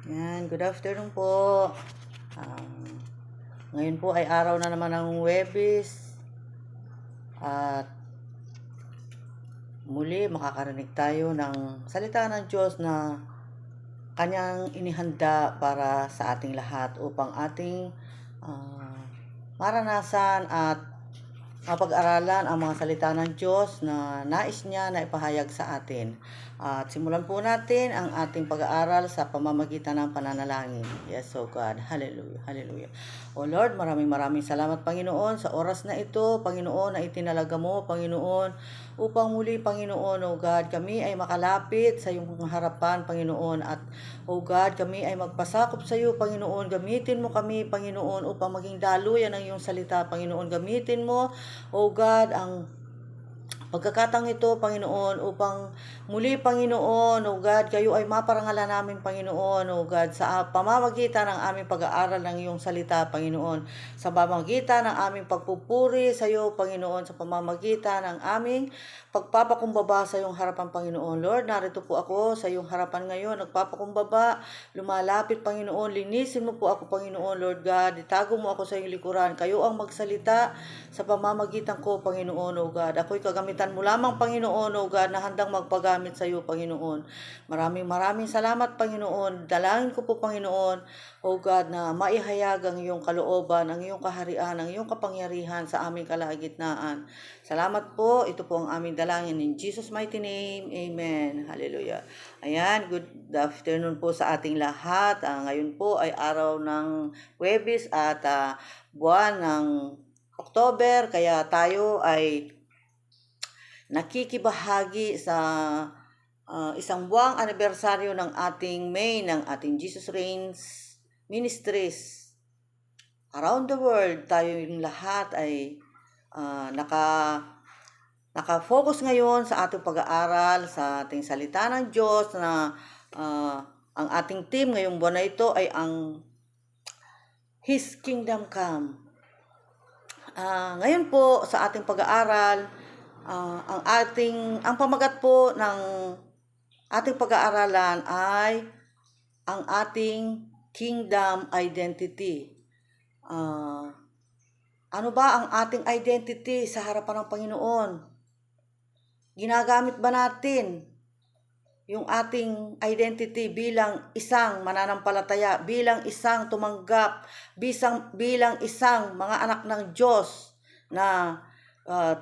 Yan, good afternoon po. Um, Ngayon po ay araw na naman ng Huwebes at muli makakarinig tayo ng salita ng Diyos na kanyang inihanda para sa ating lahat upang ating ah, maranasan at mapag-aralan ang mga salita ng Diyos na nais niya na ipahayag sa atin. At simulan po natin ang ating pag-aaral sa pamamagitan ng pananalangin. Yes, oh God. Hallelujah. Hallelujah. O Lord, maraming salamat, Panginoon, sa oras na ito, Panginoon, na itinalaga mo, Panginoon, upang muli, Panginoon, O God, kami ay makalapit sa iyong harapan, Panginoon, at, O God, kami ay magpasakop sa iyo, Panginoon. Gamitin mo kami, Panginoon, upang maging daluyan ng iyong salita, Panginoon. Gamitin mo, O God, ang pagkakataong ito, Panginoon, upang muli, Panginoon, O God, kayo ay maparangalan namin, Panginoon, O God, sa pamamagitan ng aming pag-aaral ng iyong salita, Panginoon, sa pamamagitan ng aming pagpupuri sa iyo, Panginoon, sa pamamagitan ng aming pagpapakumbaba sa iyong harapan, Panginoon. Lord, narito po ako sa iyong harapan ngayon, nagpapakumbaba, lumalapit, Panginoon, linisin mo po ako, Panginoon, Lord God, itago mo ako sa iyong likuran, kayo ang magsalita sa pamamagitan ko, Panginoon, O God. Ako'y kagamitan mo lamang, Panginoon, O God, na handang magpagamit sa iyo, Panginoon. Maraming salamat, Panginoon. Dalangin ko po, Panginoon, O God, na maihayag ang iyong kalooban, ang iyong kaharian, ang iyong kapangyarihan sa aming kalagitnaan. Salamat po. Ito po ang aming dalangin. In Jesus' mighty name, Amen. Hallelujah. Ayan, good afternoon po sa ating lahat. Ngayon po ay araw ng Huwebes at buwan ng October, kaya tayo ay nakikibahagi sa isang buwang anibersaryo ng ating May, ng ating Jesus Reigns Ministries. Around the world, tayo yung lahat ay naka-focus ngayon sa ating pag-aaral, sa ating salita ng Diyos na ang ating team ngayong buwan na ito ay ang His Kingdom Come. Ngayon po sa ating pag-aaral, ang pamagat po ng ating pag-aaralan ay ang ating kingdom identity. Ano ba ang ating identity sa harapan ng Panginoon? Ginagamit ba natin yung ating identity bilang isang mananampalataya, bilang isang tumanggap, bilang isang mga anak ng Diyos na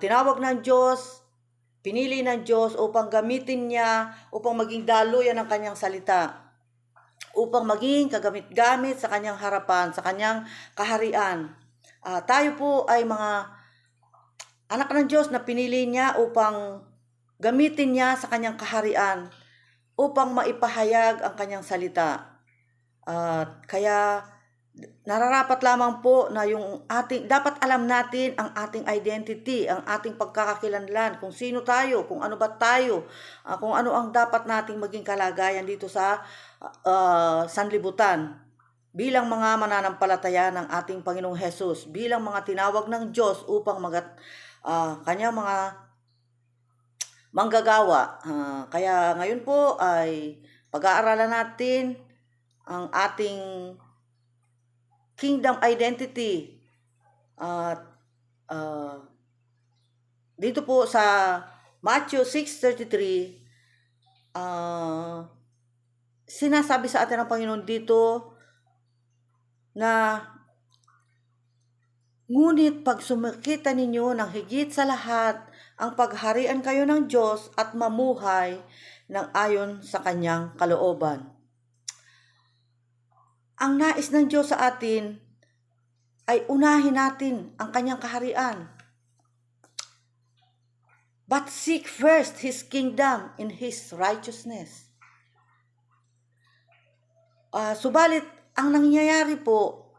tinawag ng Diyos, pinili ng Diyos upang gamitin niya, upang maging daluyan ng kanyang salita, upang maging kagamit-gamit sa kanyang harapan, sa kanyang kaharian. Tayo po ay mga anak ng Diyos na pinili niya upang gamitin niya sa kanyang kaharian, upang maipahayag ang kanyang salita. Kaya nararapat lamang po na dapat alam natin ang ating identity, ang ating pagkakakilanlan, kung sino tayo, kung ano ba tayo, kung ano ang dapat nating maging kalagayan dito sa sanlibutan. Bilang mga mananampalataya ng ating Panginoong Hesus, bilang mga tinawag ng Diyos upang kanyang mga manggagawa. Kaya ngayon po ay pag-aaralan natin ang ating kingdom identity. At dito po sa Matthew 6:33, sinasabi sa atin ng Panginoon dito na ngunit pag sumikita ninyo ng higit sa lahat ang pagharian kayo ng Diyos at mamuhay ng ayon sa kanyang kalooban. Ang nais ng Diyos sa atin ay unahin natin ang kanyang kaharian. But seek first His kingdom in His righteousness. Subalit, ang nangyayari po,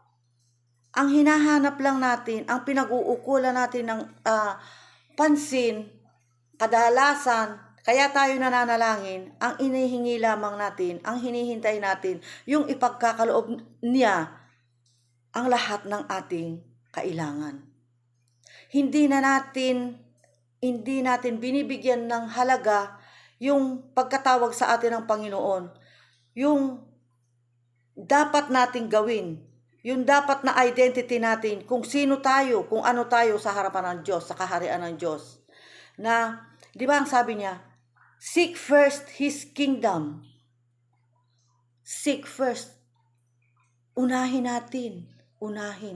ang hinahanap lang natin, ang pinag-uukulan natin ng pansin, kadalasan, kaya tayo nananalangin, ang inihingi lamang natin, ang hinihintay natin, yung ipagkakaloob niya ang lahat ng ating kailangan. Hindi natin binibigyan ng halaga yung pagkatawag sa atin ng Panginoon, yung dapat nating gawin. Yung dapat na identity natin, kung sino tayo, kung ano tayo sa harapan ng Diyos, sa kaharian ng Diyos. Na, di ba ang sabi niya, seek first His kingdom. Seek first. Unahin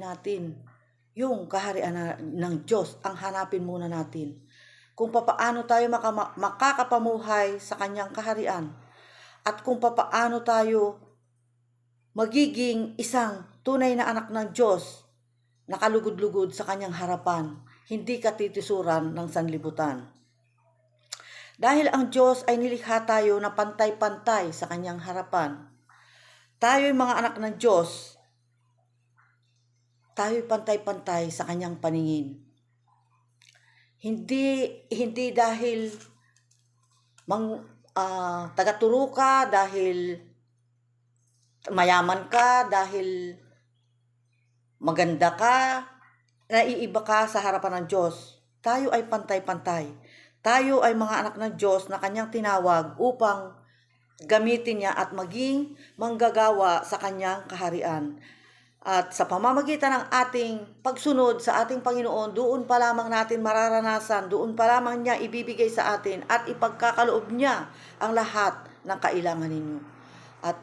natin yung kaharian ng Diyos. Ang hanapin muna natin. Kung papaano tayo makakapamuhay sa kanyang kaharian. At kung papaano tayo magiging isang tunay na anak ng Diyos, nakalugod-lugod sa kanyang harapan, hindi katitisuran ng sanlibutan. Dahil ang Diyos ay nilikha tayo na pantay-pantay sa kanyang harapan. Tayo'y mga anak ng Diyos, tayo'y pantay-pantay sa kanyang paningin. Hindi dahil tagaturo ka, dahil mayaman ka, dahil maganda ka, naiiba ka sa harapan ng Diyos. Tayo ay pantay-pantay. Tayo ay mga anak ng Diyos na kanyang tinawag upang gamitin niya at maging manggagawa sa kanyang kaharian. At sa pamamagitan ng ating pagsunod sa ating Panginoon, doon pa lamang natin mararanasan, doon pa lamang niya ibibigay sa atin at ipagkakaloob niya ang lahat ng kailangan ninyo. At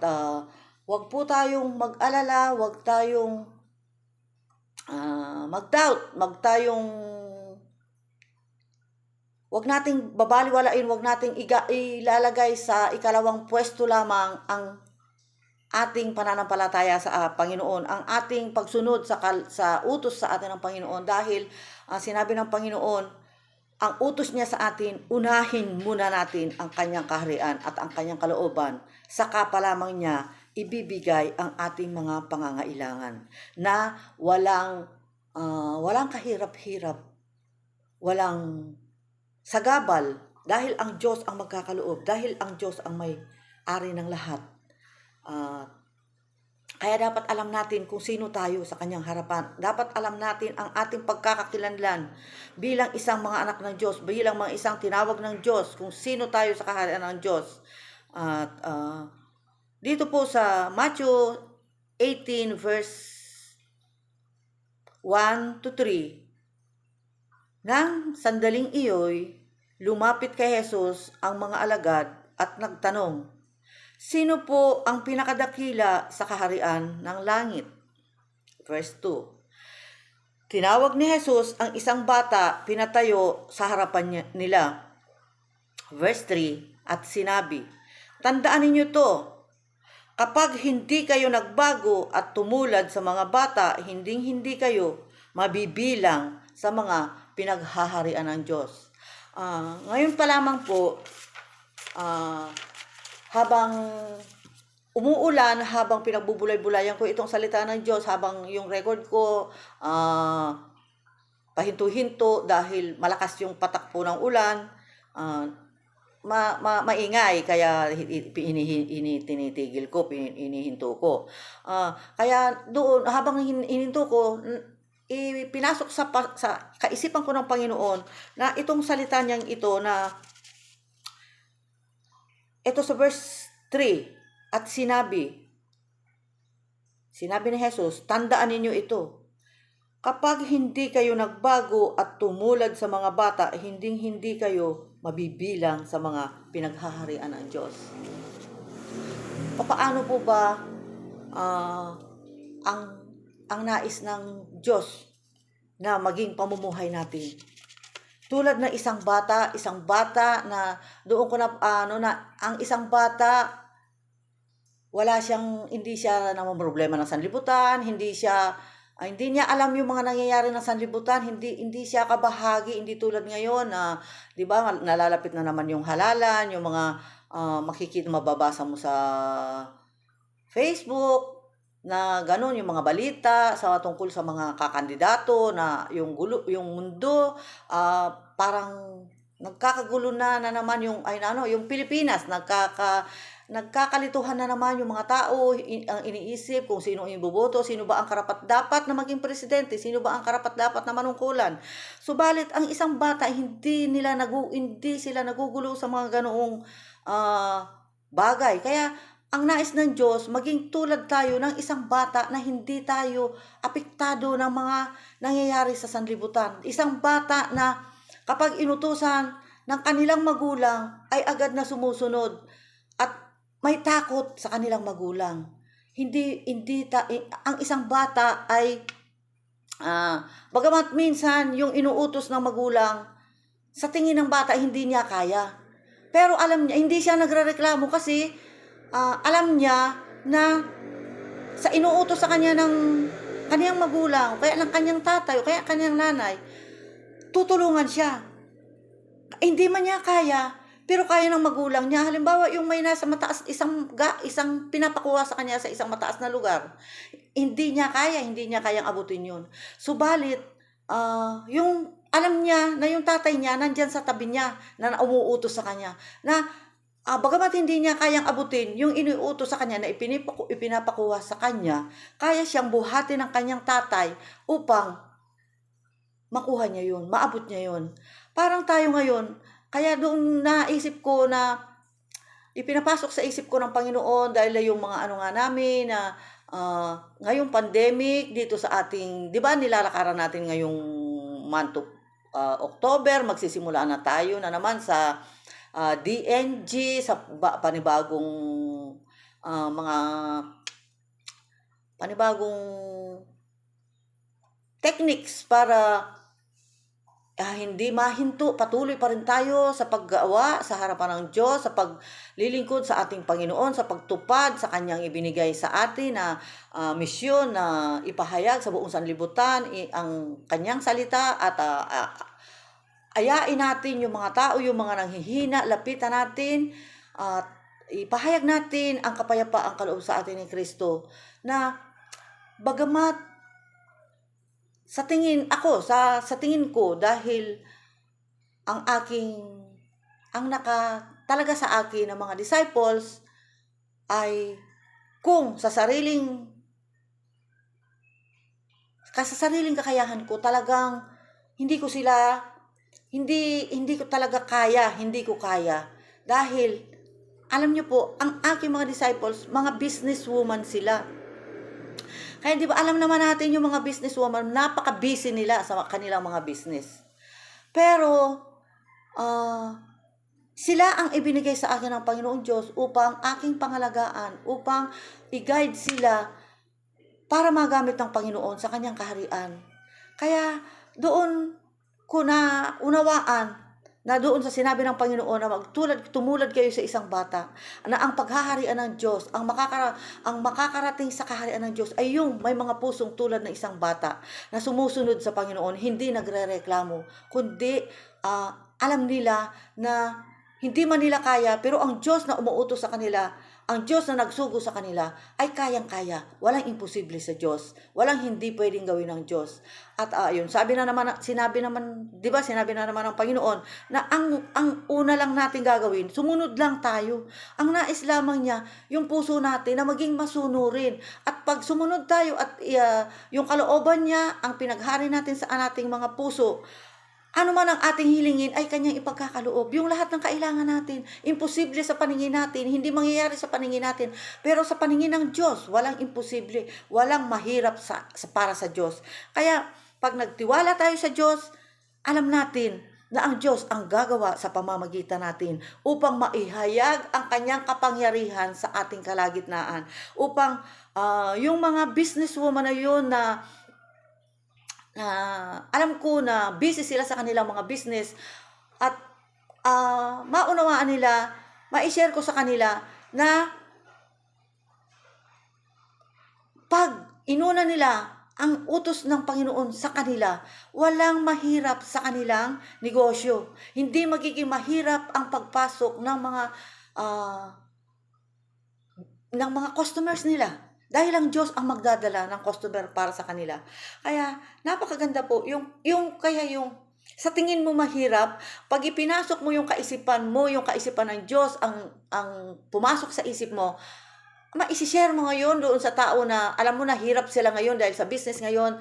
wag po tayong mag-alala, wag tayong mag-doubt, wag nating babaliwalain, wag nating ilalagay sa ikalawang pwesto lamang ang ating pananampalataya sa Panginoon, ang ating pagsunod sa utos sa atin ng Panginoon, dahil sinabi ng Panginoon, ang utos niya sa atin, unahin muna natin ang kanyang kaharian at ang kanyang kalooban, saka pa lamang niya ibibigay ang ating mga pangangailangan na walang kahirap-hirap, walang sagabal, dahil ang Diyos ang magkakaloob, dahil ang Diyos ang may-ari ng lahat. Kaya dapat alam natin kung sino tayo sa kanyang harapan. Dapat alam natin ang ating pagkakakilanlan bilang isang mga anak ng Diyos, bilang mga isang tinawag ng Diyos, kung sino tayo sa kaharian ng Diyos. At dito po sa Matthew 18 verse 1 to 3, nang sandaling iyo'y lumapit kay Jesus ang mga alagad at nagtanong, sino po ang pinakadakila sa kaharian ng langit? Verse 2. Tinawag ni Jesus ang isang bata, pinatayo sa harapan nila. Verse 3. At sinabi, tandaan ninyo to, kapag hindi kayo nagbago at tumulad sa mga bata, hindi kayo mabibilang sa mga pinaghaharian ng Diyos. Ngayon pa lamang po, habang umuulan, habang pinagbubulay-bulayan ko itong salita ng Diyos, habang yung record ko pahinto-hinto dahil malakas yung patakbo ng ulan, maingay, kaya tinitigil ko, inihinto ko. Kaya doon, habang hininto ko, pinasok sa kaisipan ko ng Panginoon na itong salita niyang ito na ito sa verse 3, at sinabi ni Jesus, tandaan ninyo ito, kapag hindi kayo nagbago at tumulad sa mga bata, hindi kayo mabibilang sa mga pinaghaharian ng Diyos. Paano po ba ang nais ng Diyos na maging pamumuhay natin? Tulad ng isang bata na doon ko na ang isang bata hindi siya namomroblema ng sanlibutan, hindi niya alam yung mga nangyayari ng sanlibutan, hindi siya kabahagi, hindi tulad ngayon na 'di ba nalalapit na naman yung halalan, yung mga mababasa mo sa Facebook na ganun, yung mga balita tungkol sa mga kakandidato na yung mundo parang nagkakagulo na naman yung Pilipinas, nagkakalituhan na naman yung mga tao, ang iniisip kung sino ang iboboto, sino ba ang karapat-dapat na maging presidente, sino ba ang karapat-dapat na manungkulan. Subalit ang isang bata hindi sila nagugulo sa mga ganoong bagay. Kaya ang nais ng Diyos, maging tulad tayo ng isang bata na hindi tayo apektado ng mga nangyayari sa sanlibutan. Isang bata na kapag inutusan ng kanilang magulang ay agad na sumusunod at may takot sa kanilang magulang. Ang isang bata ay bagamat minsan yung inuutos ng magulang, sa tingin ng bata hindi niya kaya. Pero alam niya, hindi siya nagrereklamo kasi alam niya na sa inuutos sa kanya ng kanyang magulang, kaya ng kanyang tatay, o kaya kanyang nanay, tutulungan siya. Hindi man niya kaya, pero kaya ng magulang niya. Halimbawa, yung may nasa mataas, isang pinapakuha sa kanya sa isang mataas na lugar, hindi niya kayang abutin yun. Subalit, yung alam niya na yung tatay niya nandyan sa tabi niya na umuutos sa kanya na bagamat hindi niya kayang abutin yung iniuutos sa kanya na ipinapakuha sa kanya, kaya siyang buhatin ng kanyang tatay upang makuha niya yun, maabot niya yun. Parang tayo ngayon, kaya doon naisip ko na ipinapasok sa isip ko ng Panginoon dahil yung mga nga namin na ngayong pandemic dito sa ating, di ba nilalakaran natin ngayong month of October, magsisimula na tayo na naman sa DNG, sa panibagong techniques para hindi mahinto, patuloy pa rin tayo sa paggawa sa harapan ng Diyos, sa paglilingkod sa ating Panginoon, sa pagtupad sa Kanyang ibinigay sa atin na misyon na ipahayag sa buong sanlibutan ang Kanyang salita at ayain natin yung mga tao, yung mga nanghihina, lapitan natin at ipahayag natin ang kapayapaang kaloob sa atin ni Kristo na bagamat sa tingin ko dahil talaga sa akin ng mga disciples ay kung sa sariling kakayahan ko talagang hindi ko kaya dahil alam niyo po ang aking mga disciples mga businesswoman sila. Kaya di ba alam naman natin yung mga businesswoman, napaka-busy nila sa kanilang mga business. Pero, sila ang ibinigay sa akin ng Panginoong Diyos upang aking pangalagaan, upang i-guide sila para magamit ng Panginoon sa kanyang kaharian. Kaya, doon ko na unawaan na doon sa sinabi ng Panginoon na tumulad kayo sa isang bata, na ang paghaharian ng Diyos, ang makakarating sa kaharian ng Diyos ay yung may mga pusong tulad ng isang bata na sumusunod sa Panginoon, hindi nagrereklamo, kundi alam nila na hindi man nila kaya, pero ang Diyos na umuutos sa kanila, ang Diyos na nagsugo sa kanila ay kayang-kaya. Walang imposible sa Diyos. Walang hindi pwedeng gawin ng Diyos. At sinabi na naman ng Panginoon na ang una lang natin gagawin, sumunod lang tayo. Ang nais lamang niya, yung puso natin na maging masunurin. At pag sumunod tayo at yung kalooban niya, ang pinaghari natin sa ating mga puso, ano man ang ating hilingin ay kanyang ipagkakaloob. Yung lahat ng kailangan natin, imposible sa paningin natin, hindi mangyayari sa paningin natin. Pero sa paningin ng Diyos, walang imposible, walang mahirap para sa Diyos. Kaya pag nagtiwala tayo sa Diyos, alam natin na ang Diyos ang gagawa sa pamamagitan natin upang maihayag ang kanyang kapangyarihan sa ating kalagitnaan. Upang yung mga businesswoman na yun na alam ko na busy sila sa kanilang mga business at maunawaan nila, ma-share ko sa kanila na pag inuna nila ang utos ng Panginoon sa kanila, walang mahirap sa kanilang negosyo. Hindi magiging mahirap ang pagpasok ng mga customers nila. Dahil ang Diyos ang magdadala ng customer para sa kanila. Kaya napakaganda po yung sa tingin mo mahirap, pag ipinasok mo yung kaisipan ng Diyos ang pumasok sa isip mo, ma-share mo ngayon doon sa tao na alam mo na hirap sila ngayon dahil sa business ngayon,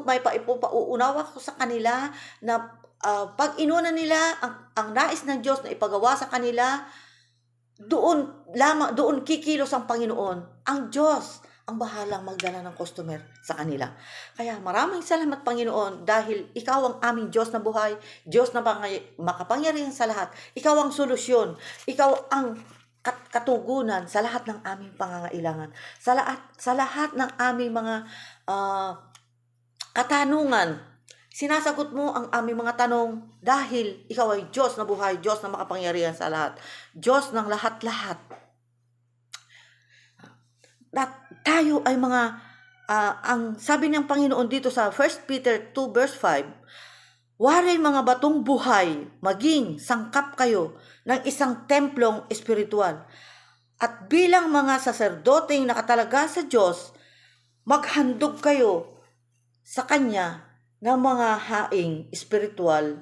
maipapaunawa ko sa kanila na pag inuna nila ang nais ng Diyos na ipagawa sa kanila, doon kikilos ang Panginoon. Ang Diyos ang bahalang magdala ng customer sa kanila. Kaya maraming salamat, Panginoon, dahil Ikaw ang aming Diyos na buhay, Diyos na makapangyarihan sa lahat. Ikaw ang solusyon, Ikaw ang katugunan sa lahat ng aming pangangailangan, sa lahat ng aming mga katanungan. Sinasagot mo ang aming mga tanong dahil Ikaw ay Diyos na buhay, Diyos na makapangyarihan sa lahat, Diyos ng lahat-lahat. Tayo ay mga, ang sabi ng Panginoon dito sa 1 Peter 2 verse 5, waray mga batong buhay, maging sangkap kayo ng isang templong espiritual. At bilang mga saserdoteng nakatalaga sa Diyos, maghandog kayo sa Kanya ng mga haing espiritual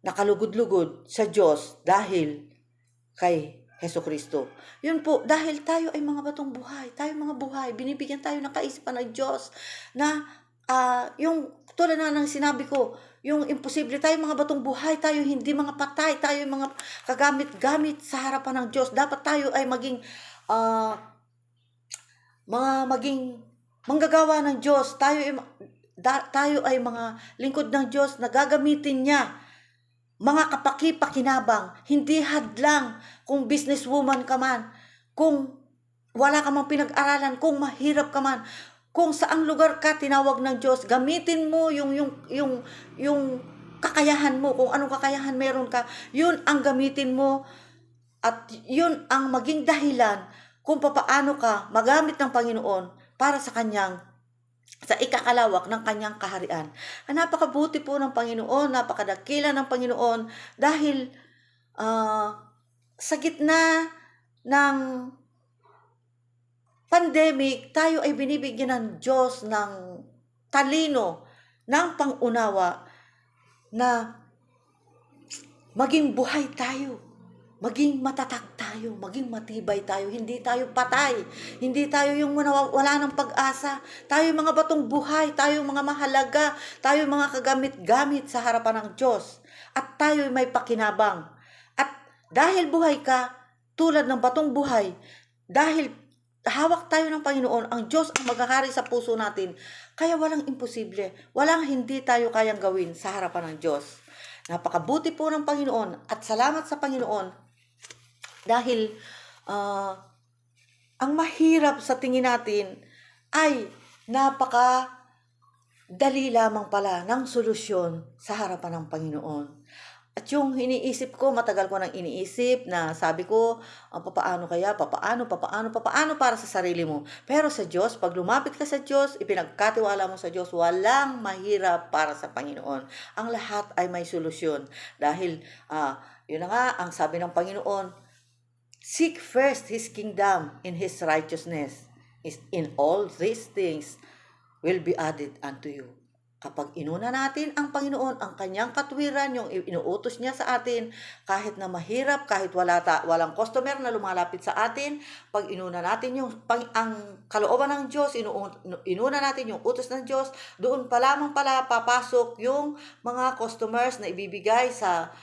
na kalugod-lugod sa Diyos dahil kay Hesukristo. Yun po, dahil tayo ay mga batong buhay, tayo mga buhay, binibigyan tayo ng kaisipan ng Diyos na yung tulad na ng sinabi ko, yung imposible, tayo mga batong buhay, tayo hindi mga patay, tayo mga kagamit-gamit sa harapan ng Diyos. Dapat tayo ay maging manggagawa ng Diyos. Tayo ay mga lingkod ng Diyos na gagamitin niya. Mga kapaki-pakinabang, hindi hadlang kung businesswoman ka man, kung wala ka mang pinag-aralan, kung mahirap ka man, kung saang lugar ka tinawag ng Diyos, gamitin mo yung kakayahan mo, kung anong kakayahan meron ka, yun ang gamitin mo at yun ang maging dahilan kung papaano ka magamit ng Panginoon para sa ikakalawak ng Kanyang kaharian. Ang napakabuti po ng Panginoon, napakadakila ng Panginoon dahil sa gitna ng pandemic, tayo ay binibigyan ng Diyos ng talino, ng pangunawa na maging buhay tayo, maging matatag tayo, maging matibay tayo, hindi tayo patay, hindi tayo yung wala ng pag-asa, tayo mga batong buhay, tayo mga mahalaga, tayo mga kagamit-gamit sa harapan ng Diyos, at tayo may pakinabang. At dahil buhay ka, tulad ng batong buhay, dahil hawak tayo ng Panginoon, ang Diyos ang magkakari sa puso natin, kaya walang imposible, walang hindi tayo kayang gawin sa harapan ng Diyos. Napakabuti po ng Panginoon at salamat sa Panginoon dahil ang mahirap sa tingin natin ay napakadali lamang pala ng solusyon sa harapan ng Panginoon. At yung iniisip ko, matagal ko nang iniisip na sabi ko, papaano para sa sarili mo. Pero sa Diyos, pag lumapit ka sa Diyos, ipinagkatiwala mo sa Diyos, walang mahirap para sa Panginoon. Ang lahat ay may solusyon. Dahil, yun na nga, ang sabi ng Panginoon, seek first His kingdom in His righteousness. In all these things will be added unto you. Kapag inuna natin ang Panginoon, ang Kanyang katwiran, yung inuutos niya sa atin, kahit na mahirap, kahit walang customer na lumalapit sa atin, pag inuna natin ang kalooban ng Diyos, inuna natin yung utos ng Diyos, doon pa lamang pala papasok yung mga customers na ibibigay sa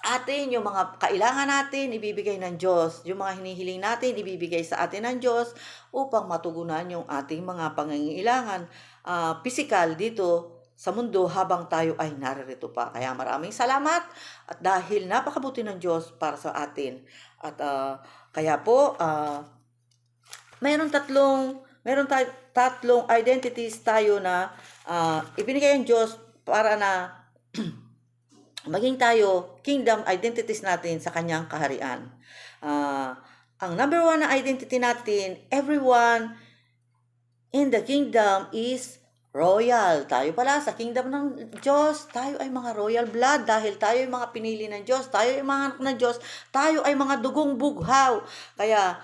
atin, yung mga kailangan natin, ibibigay ng Diyos. Yung mga hinihiling natin, ibibigay sa atin ng Diyos upang matugunan yung ating mga pangangailangan pisikal dito sa mundo habang tayo ay naririto pa. Kaya maraming salamat at dahil napakabuti ng Diyos para sa atin. At kaya po, mayroon tatlong identities tayo na ibinigay ng Diyos para na maging tayo, kingdom identities natin sa Kanyang kaharian. Ang number one na identity natin, everyone in the kingdom is royal. Tayo pala sa kingdom ng Diyos, tayo ay mga royal blood dahil tayo ay mga pinili ng Diyos, tayo ay mga anak ng Diyos, tayo ay mga dugong bughaw. Kaya,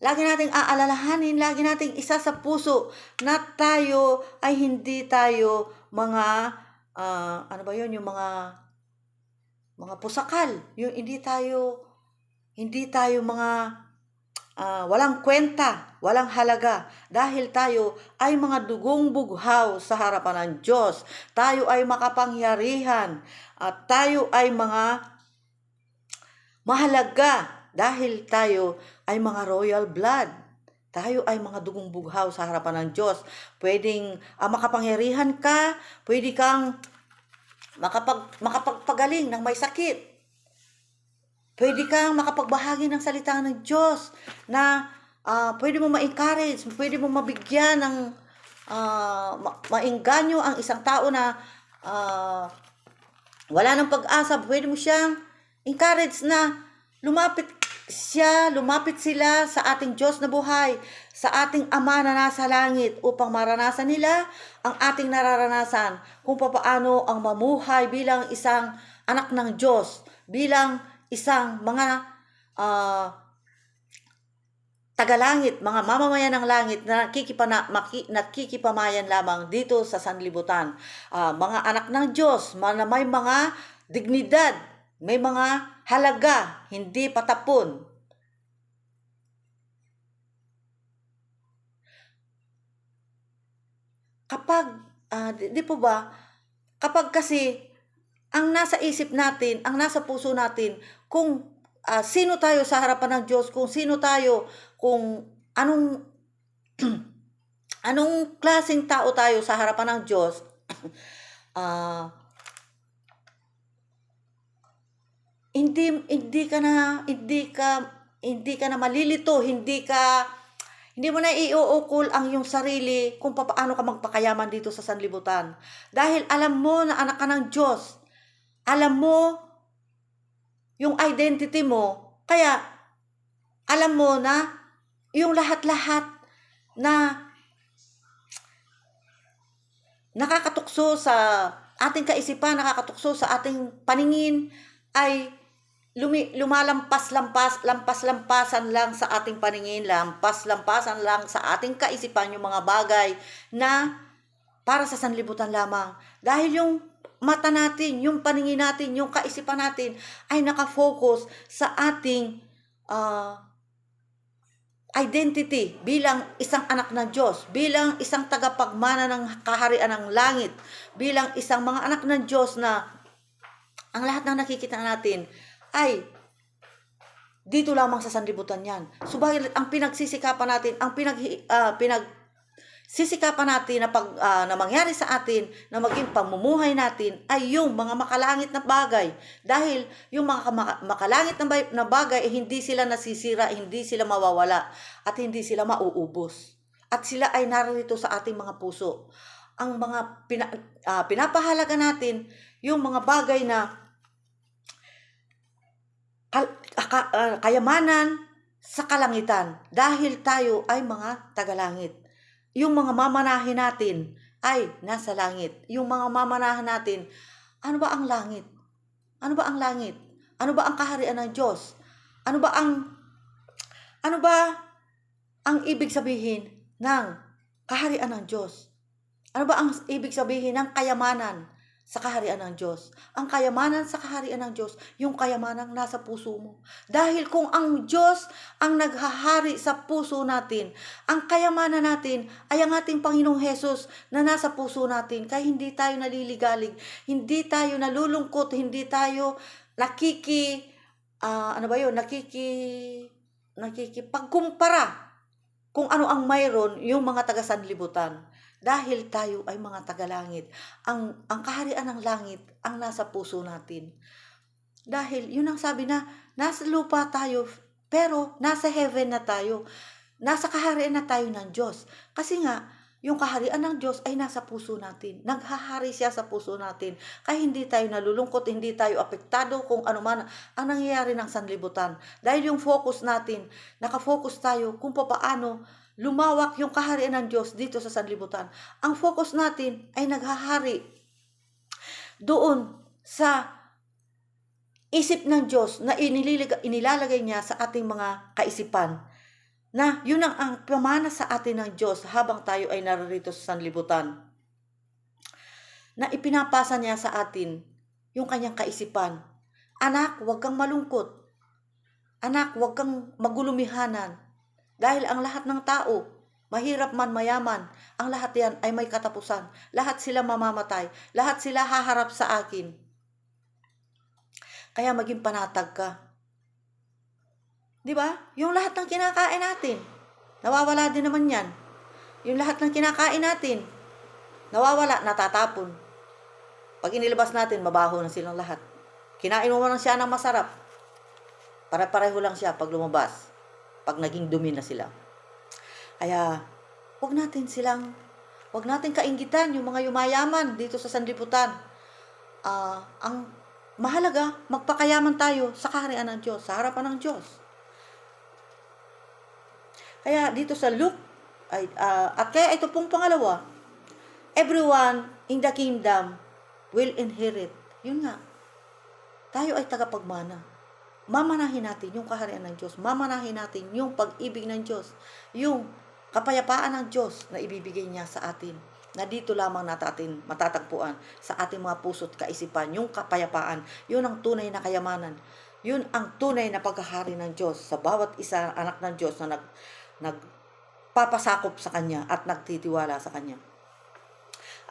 lagi nating aalalahanin, lagi nating isa sa puso na tayo ay hindi tayo mga yung mga pusakal, yung hindi tayo mga walang kwenta, walang halaga, dahil tayo ay mga dugong bughaw sa harapan ng Diyos. Tayo ay makapangyarihan at tayo ay mga mahalaga dahil tayo ay mga royal blood. Tayo ay mga dugong bughaw sa harapan ng Diyos. Pwedeng makapangyarihan ka, pwede kang makapagpagaling ng may sakit. Pwede kang makapagbahagi ng salita ng Diyos na pwede mo ma-encourage, pwede mo mabigyan ng maengganyo ang isang tao na wala ng pag-asa. Pwede mo siyang encourage na lumapit sila sa ating Diyos na buhay, sa ating Ama na nasa langit upang maranasan nila ang ating nararanasan kung paano ang mamuhay bilang isang anak ng Diyos, bilang isang mga tagalangit, mga mamamayan ng langit na nakikipamayan lamang dito sa sanlibutan. Mga anak ng Diyos na may mga dignidad, may mga halaga, hindi patapon. Kapag, di po ba, kapag kasi ang nasa isip natin, ang nasa puso natin, kung sino tayo sa harapan ng Diyos, kung sino tayo, kung anong anong klaseng tao tayo sa harapan ng Diyos, hindi ka na malilito, hindi mo na iuukol ang iyong sarili kung paano ka magpakayaman dito sa sanlibutan. Dahil alam mo na anak ka ng Diyos. Alam mo yung identity mo. Kaya alam mo na yung lahat-lahat na nakakatukso sa ating kaisipan, nakakatukso sa ating paningin ay lampas-lampasan lang sa ating paningin, lampas-lampasan lang sa ating kaisipan yung mga bagay na para sa sanlibutan lamang. Dahil yung mata natin, yung paningin natin, yung kaisipan natin ay nakafocus sa ating identity bilang isang anak ng Diyos, bilang isang tagapagmana ng kaharian ng langit, bilang isang mga anak ng Diyos na ang lahat ng nakikita natin ay dito lamang sa sanlibutan yan. Subalit ang pinagsisikapan natin, ang pinagsisikapan natin na mangyari sa atin, na maging pamumuhay natin ay yung mga makalangit na bagay. Dahil yung mga makalangit na bagay ay hindi sila nasisira, hindi sila mawawala, at hindi sila mauubos. At sila ay narito sa ating mga puso. Ang mga pinapahalaga natin, yung mga bagay na kayamanan sa kalangitan, dahil tayo ay mga tagalangit. Yung mga mamanahin natin ay nasa langit. Yung mga mamanahin natin, ano ba ang langit? Ano ba ang langit? Ano ba ang kaharian ng Diyos? Ano ba ang ibig sabihin ng kaharian ng Diyos? Ano ba ang ibig sabihin ng kayamanan sa kaharian ng Diyos? Ang kayamanan sa kaharian ng Diyos, yung kayamanang nasa puso mo. Dahil kung ang Diyos ang naghahari sa puso natin, ang kayamanan natin ay ang ating Panginoong Hesus na nasa puso natin. Kaya hindi tayo naliligalig, hindi tayo nalulungkot, hindi tayo nakikipagkumpara kung ano ang mayroon yung mga taga-sanlibutan. Dahil tayo ay mga tagalangit. Ang kaharian ng langit ang nasa puso natin. Dahil yun ang sabi na nasa lupa tayo, pero nasa heaven na tayo. Nasa kaharian na tayo ng Diyos. Kasi nga, yung kaharian ng Diyos ay nasa puso natin. Naghahari siya sa puso natin. Kaya hindi tayo nalulungkot, hindi tayo apektado kung ano man ang nangyayari ng sanlibutan. Dahil yung focus natin, nakafocus tayo kung paano lumawak yung kaharian ng Diyos dito sa sanlibutan. Ang focus natin ay naghahari doon sa isip ng Diyos na inilalagay niya sa ating mga kaisipan. Na yun ang pamana sa atin ng Diyos habang tayo ay narito sa sanlibutan. Na ipinapasa niya sa atin yung kanyang kaisipan. Anak, huwag kang malungkot. Anak, huwag kang magulumihanan. Dahil ang lahat ng tao, mahirap man mayaman, ang lahat yan ay may katapusan. Lahat sila mamamatay. Lahat sila haharap sa akin. Kaya maging panatag ka. Di ba? Yung lahat ng kinakain natin, nawawala din naman yan. Yung lahat ng kinakain natin, nawawala, natatapon. Pag inilabas natin, mabaho na silang lahat. Kinain mo lang siya ng masarap. Pare-pareho lang siya pag lumabas. Pag naging dumi na sila. Kaya, wag natin kainggitan yung mga yumayaman dito sa sanlibutan. Ang mahalaga, magpakayaman tayo sa kaharian ng Diyos, sa harapan ng Diyos. Kaya dito sa Luke, at kaya ito pong pangalawa, everyone in the kingdom will inherit. Yun nga, tayo ay tagapagmana. Mamanahin natin yung kaharian ng Diyos. Mamanahin natin yung pag-ibig ng Diyos. Yung kapayapaan ng Diyos na ibibigay niya sa atin. Na dito lamang natin matatagpuan sa ating mga puso't kaisipan. Yung kapayapaan, yun ang tunay na kayamanan. Yun ang tunay na pagkahari ng Diyos sa bawat isa anak ng Diyos na nagpapasakop sa Kanya at nagtitiwala sa Kanya.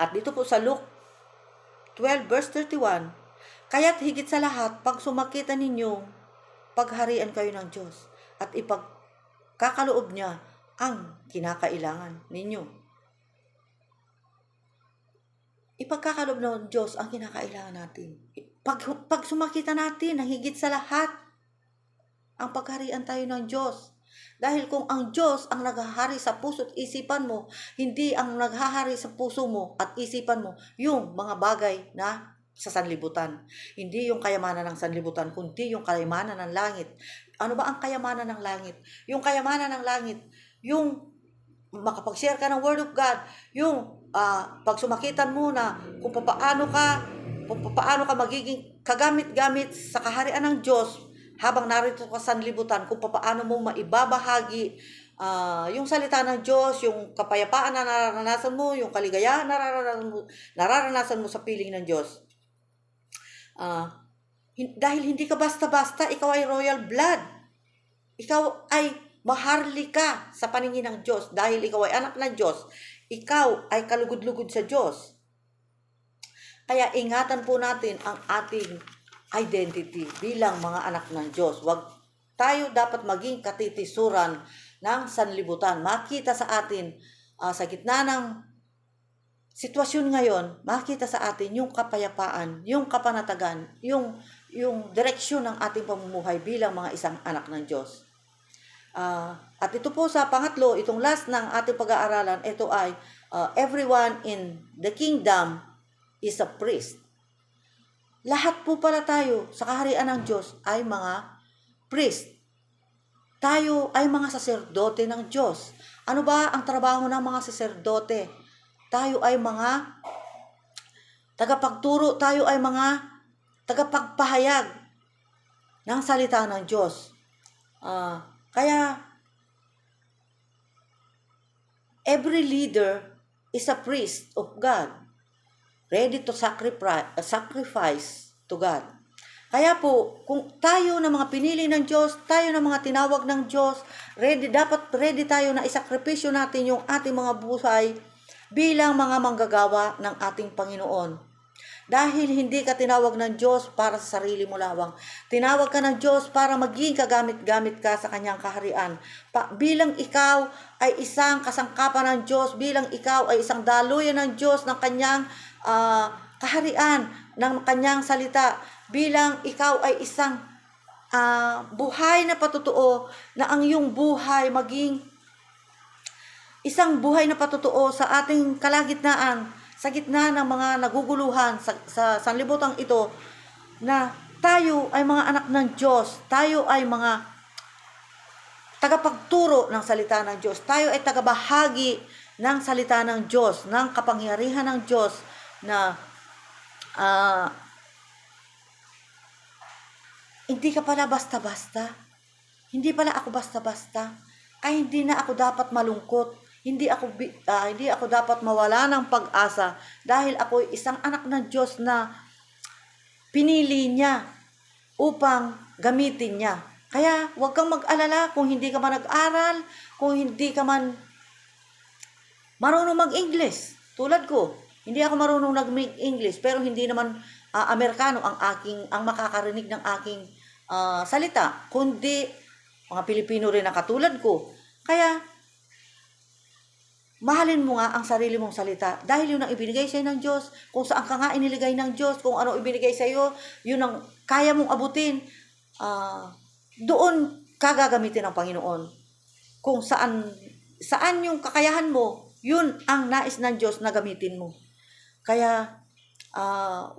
At dito po sa Luke 12 verse 31, kaya't higit sa lahat, pag sumakita ninyo, pagharian kayo ng Diyos at ipagkakaloob niya ang kinakailangan ninyo. Ipagkakaloob ng Diyos ang kinakailangan natin. Pag sumakita natin na higit sa lahat, ang pagharian tayo ng Diyos. Dahil kung ang Diyos ang naghahari sa puso at isipan mo, hindi ang naghahari sa puso mo at isipan mo yung mga bagay na sa sanlibutan. Hindi yung kayamanan ng sanlibutan, kundi yung kayamanan ng langit. Ano ba ang kayamanan ng langit? Yung kayamanan ng langit, yung makapag-share ka ng Word of God, yung pag sumakitan mo na kung paano ka magiging kagamit-gamit sa kaharian ng Diyos habang narito ka sa sanlibutan, kung paano mo maibabahagi yung salita ng Diyos, yung kapayapaan na nararanasan mo, yung kaligayahan na nararanasan mo sa piling ng Diyos. Dahil hindi ka basta-basta, ikaw ay royal blood. Ikaw ay maharlika sa paningin ng Diyos. Dahil ikaw ay anak ng Diyos, ikaw ay kalugod-lugod sa Diyos. Kaya ingatan po natin ang ating identity bilang mga anak ng Diyos. Wag tayo dapat maging katitisuran ng sanlibutan. Makita sa atin sa gitna ng sitwasyon ngayon, makita sa atin yung kapayapaan, yung kapanatagan, yung direksyon ng ating pamumuhay bilang mga isang anak ng Diyos. At ito po sa pangatlo, itong last ng ating pag-aaralan, ito ay everyone in the kingdom is a priest. Lahat po pala tayo sa kaharian ng Diyos ay mga priest. Tayo ay mga saserdote ng Diyos. Ano ba ang trabaho ng mga saserdote? Tayo ay mga tagapagturo, tayo ay mga tagapagpahayag ng salita ng Diyos. Kaya, every leader is a priest of God, ready to sacrifice to God. Kaya po, kung tayo na mga pinili ng Diyos, tayo na mga tinawag ng Diyos, dapat ready tayo na isakripisyo natin yung ating mga buhay bilang mga manggagawa ng ating Panginoon. Dahil hindi ka tinawag ng Diyos para sa sarili mo lamang. Tinawag ka ng Diyos para maging kagamit-gamit ka sa Kanyang kaharian. Bilang ikaw ay isang kasangkapan ng Diyos, bilang ikaw ay isang daluyan ng Diyos ng Kanyang kaharian, ng Kanyang salita, bilang ikaw ay isang buhay na patutuo na ang iyong buhay maging isang buhay na patutuo sa ating kalagitnaan, sa gitna ng mga naguguluhan sa sanlibutang ito, na tayo ay mga anak ng Diyos, tayo ay mga tagapagturo ng salita ng Diyos, tayo ay tagabahagi ng salita ng Diyos, ng kapangyarihan ng Diyos na hindi ka pala basta-basta, hindi pala ako basta-basta, ay hindi na ako dapat malungkot. Hindi ako dapat mawala ng pag-asa dahil ako isang anak ng Diyos na pinili niya upang gamitin niya. Kaya huwag kang mag-alala kung hindi ka man nag-aral, kung hindi ka man marunong mag-English. Tulad ko, hindi ako marunong mag-English pero hindi naman Amerikano ang makakarinig ng aking salita, kundi mga Pilipino rin na katulad ko. Kaya, mahalin mo nga ang sarili mong salita dahil yun ang ibinigay sa'yo ng Diyos. Kung saan ka nga iniligay ng Diyos, kung ano ibinigay sa'yo, yun ang kaya mong abutin. Doon ka gagamitin ng Panginoon. Kung saan yung kakayahan mo, yun ang nais ng Diyos na gamitin mo. Kaya,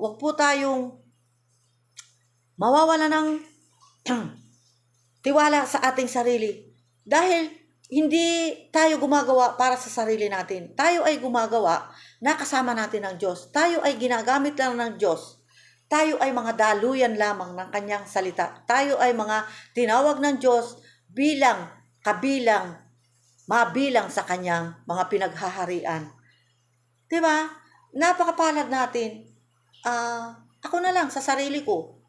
wag po tayong mawawala ng tiwala sa ating sarili. Dahil hindi tayo gumagawa para sa sarili natin. Tayo ay gumagawa na kasama natin ng Diyos. Tayo ay ginagamit lang ng Diyos. Tayo ay mga daluyan lamang ng kanyang salita. Tayo ay mga tinawag ng Diyos bilang, kabilang, mabilang sa kanyang mga pinaghaharian. Diba? Napakapalad natin. Ako na lang sa sarili ko.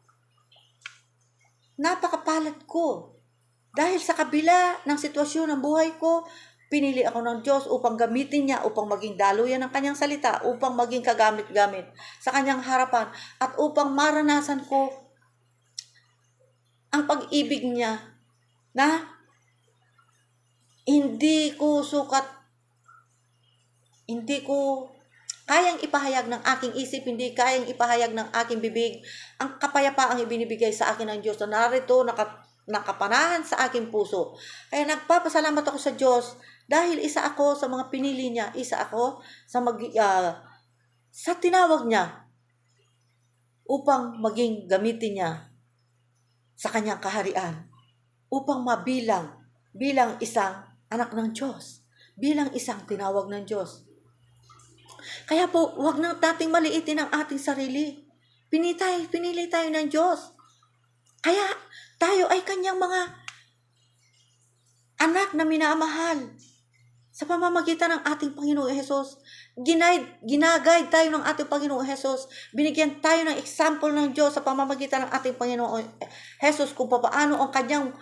Napakapalad ko. Dahil sa kabila ng sitwasyon ng buhay ko, pinili ako ng Diyos upang gamitin niya, upang maging daluyan ng kanyang salita, upang maging kagamit-gamit sa kanyang harapan, at upang maranasan ko ang pag-ibig niya na hindi ko kayang ipahayag ng aking isip, hindi kayang ipahayag ng aking bibig ang kapayapaang ibinibigay sa akin ng Diyos na narito, nakapanahan sa aking puso. Kaya nagpapasalamat ako sa Diyos dahil isa ako sa mga pinili niya, isa ako sa tinawag niya upang maging gamitin niya sa kanyang kaharian, upang bilang isang anak ng Diyos, bilang isang tinawag ng Diyos. Kaya po, huwag na nating maliitin ang ating sarili. Pinili tayo ng Diyos. Kaya tayo ay kanyang mga anak na minamahal. Sa pamamagitan ng ating Panginoong Hesus, ginaguide tayo ng ating Panginoong Hesus. Binigyan tayo ng example ng Diyos sa pamamagitan ng ating Panginoong Hesus kung paano ang kanyang